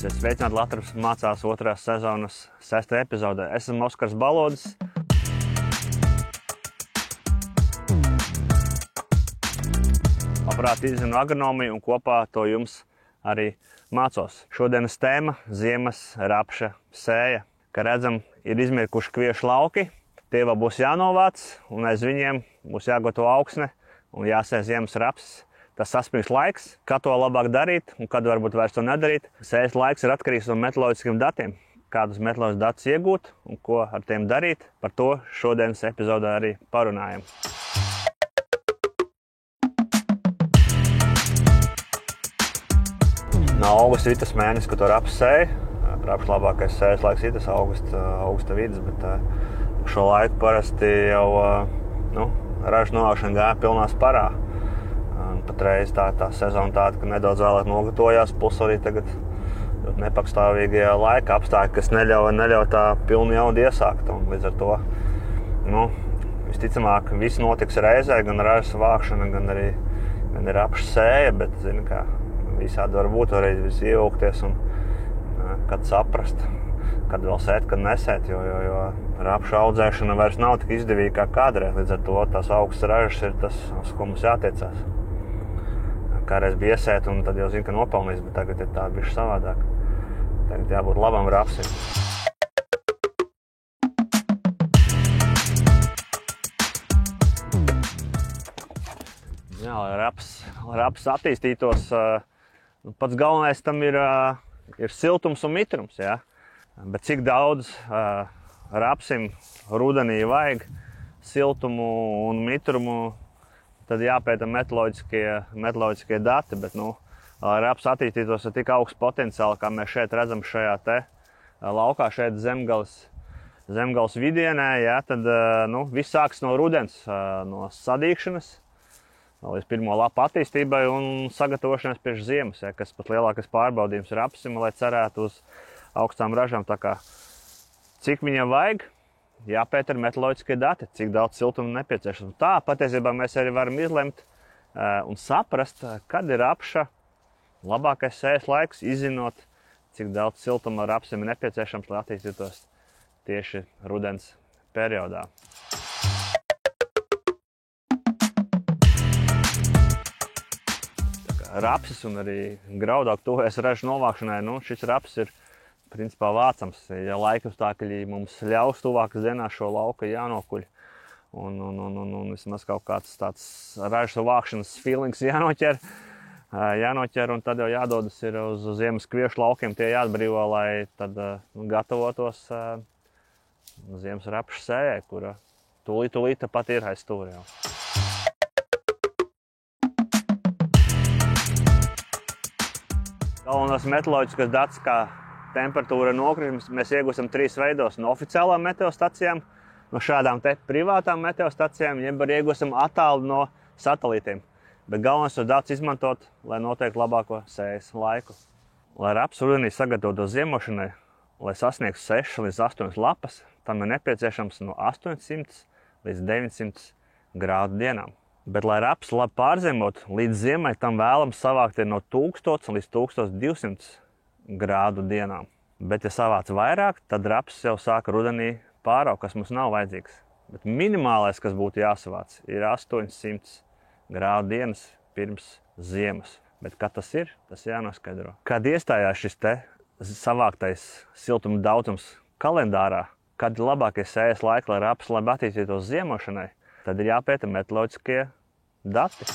Esiet sveicināti Latvijas mācās 2. sezonas 6. epizodē. Es esmu Oskars Balodis. Labprāt izzinu agronomiju un kopā to jums arī mācos. Šodienas tēma – ziemas rapša sēja. Kā redzam, ir izmirkuši kviešu lauki. Tie vēl būs jānovāc un aiz viņiem būs jāgatavo augsne un jāsēj ziemas rapsis. Tas saspringts laiks, kā to labāk darīt un kad varbūt vairs to nedarīt. Sējas laiks ir atkarīgs no meteoroloģiskiem datiem. Kādus meteoroloģiskus datus iegūt un ko ar tiem darīt, par to šodienas epizodē arī parunājam. Nav augusta vidus mēnesis, kad to rapsi sēja. Rapšu labākais sējas laiks ir tas augusta vidus, bet šo laiku parasti jau ražu novākšana gāja pilnā sparā. Patreiz tā sezona tāda, ka nedaudz vēlāk nogatavojās, plus arī tagad nepakstāvīgajā laika apstākļi, kas neļauj tā pilnu jaudu iesākt. Un līdz ar to, visticamāk, viss notiks reizē, gan ražas vākšana, gan arī rapša sēja, bet, visādi var būt, var arī ievilkties un kad saprast, kad vēl sēt, kad nesēt, jo rapša audzēšana vairs nav tik izdevīga kā kādreiz. Līdz ar to tās augstas ražas ir tas, uz ko mums jātiecās. Kādreiz bija iesēt un tad jau zina, ka nopelnīs, bet tagad ir tā bišķi savādāk. Tagad jābūt labam rapsim. Jā, lai raps attīstītos, pats galvenais tam ir siltums un mitrums, jā. Bet cik daudz rapsim rudenī vajag siltumu un mitrumu, tad jāpēta meteoroloģiskie dati, bet, lai raps attīstītos ar tik augstu potenciālu, kā mēs šeit redzam šajā te laukā, šeit zemgales vidienē, jā, tad, viss sāks no rudens, no sadīkšanas, līdz pirmo lapu attīstībai un sagatavošanās priekš ziemas, jā, kas pat lielākais pārbaudījums rapsim, lai cerētu uz augstām ražām. Tā kā, cik viņam vajag, jāpēta ar meteoroloģiskie dati, cik daudz siltuma nepieciešams. Tā patiesībā mēs arī varam izlemt un saprast, kad ir rapša labākais sējas laiks, izzinot, cik daudz siltuma rapsim ir nepieciešams, lai attīstītos tieši rudens periodā. Rapsis un arī graudāk tuvojas ražu novākšanai, šis rapsis ir principā vācams. Ja laika apstākļi mums ļaus tuvākas dienās šo lauku jānokuļ un vismaz kaut kāds tāds ražas vākšanas feelings jānoķer un tad jau jādodas ir uz ziemas kviešu laukiem, tie jāatbrīvo, lai tad gatavotos ziemas rapša sējai, kura tūlīt pat ir aiz stūri jau. Galvenās meteoroloģiskās datus, kā temperatūra nokritums, mēs iegūstam 3 veidos: no oficiālām meteostacijām, no šādām te privātām meteostacijām, jeb arī iegūstam attālu no satelītiem. Bet galvenais tos datus izmantot, lai noteikti labāko sējas laiku. Lai raps rudenī sagatavotos ziemošanai, lai sasniegtu 6 līdz 8 lapas, tam ir nepieciešams no 800 līdz 900 grādu dienām. Bet, lai raps labi pārziemot, līdz ziemai tam vēlams savākt no 1000 līdz 1200 grādu dienām. Bet, ja savāc vairāk, tad raps jau sāka rudenī pāraugt, kas mums nav vajadzīgs. Bet minimālais, kas būtu jāsavāc, ir 800 grādu dienas pirms ziemas. Bet, kad tas ir, tas jānoskaidro. Kad iestājās šis te savāktais siltuma daudzums kalendārā, kad ir labākie sējas laiki, lai raps labi attīstītos ziemošanai, tad ir jāpēta meteoroloģiskie dati.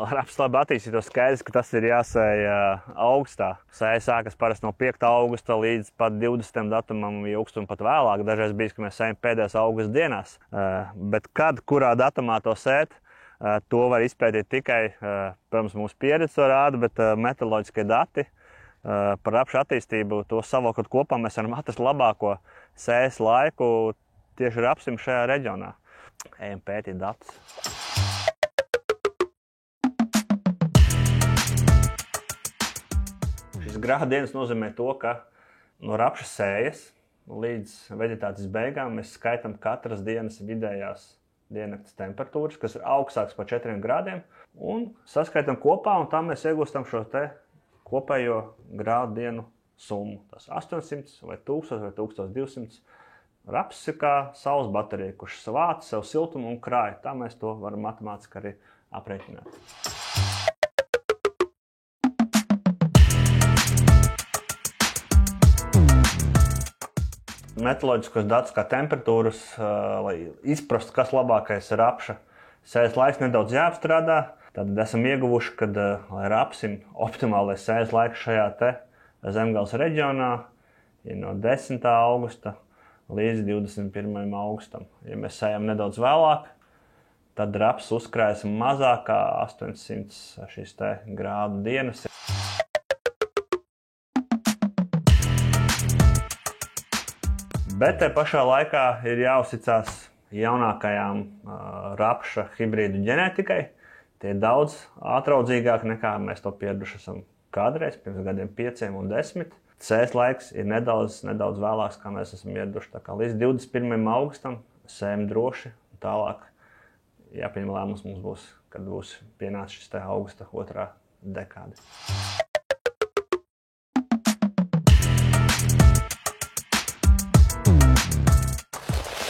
Lai raps labi attīstītos, skaidrs, ka tas ir jāsēj augustā. Sēja sākas parasti no 5. augusta līdz pat 20. datumam, ilgst un pat vēlāk. Dažreiz bijis, ka mēs sējam pēdējās augusta dienās. Bet kad, kurā datumā to sēt, to var izpētīt tikai, protams, mūsu pieredze to rāda, bet meteoroloģiskie dati par rapšu attīstību, to savalkot kopā, mēs varam atrast labāko sējas laiku tieši rapsim šajā reģionā. Ejam pētīt datus. Šis grādienis nozīmē to, ka no rapša sējas līdz veģetācijas beigām mēs skaitam katras dienas vidējās diennakts temperatūras, kas ir augstāks par 4 grādiem, un saskaitam kopā, un tā mēs iegūstam šo te kopējo grādu dienu summu. Tas 800 vai 1000 vai 1200. Rapsis ir kā saules baterija, kurš savāca sev siltumu un krāja. Tā mēs to varam matemātiski arī aprēķināt. Meteoroloģiskos datus kā temperatūras, lai izprastu, kas labākais ir rapša sējas laiks, nedaudz jāapstrādā. Tad esam ieguvuši, ka, lai rapsim optimālais sējas laiks šajā te Zemgales reģionā ir no 10. augusta līdz 21. augustam. Ja mēs sējam nedaudz vēlāk, tad raps uzkrājas mazāk kā 800 šīs te grādu dienas. Bet te pašā laikā ir jāuzticās jaunākajām rapša hibrīdu ģenētikai. Tie ir daudz ātraudzīgāki nekā mēs to pieraduši esam kādreiz, pirms gadiem 5 un 10. Sējas laiks ir nedaudz vēlāks, kā mēs esam ieraduši. Tā kā līdz 21. augustam sējam droši, un tālāk jāpieņem lēmums mums būs, kad būs pienācis šis te augusta 2. dekāde.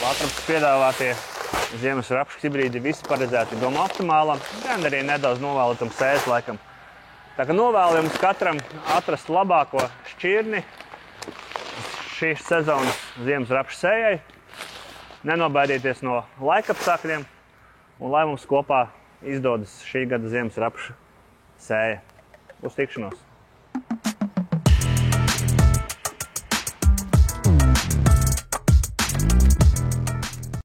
Latvijas piedāvātie ziemas rapšu hibrīdi visi paredzēti doma optimālam, gan arī nedaudz novēlētam sējas laikam. Tā kā novēlu jums katram atrast labāko šķirni šīs sezonas ziemas rapšu sējai, nenobaidieties no laikapstākļiem un lai mums kopā izdodas šī gada ziemas rapšu sēja. Uz tikšanos!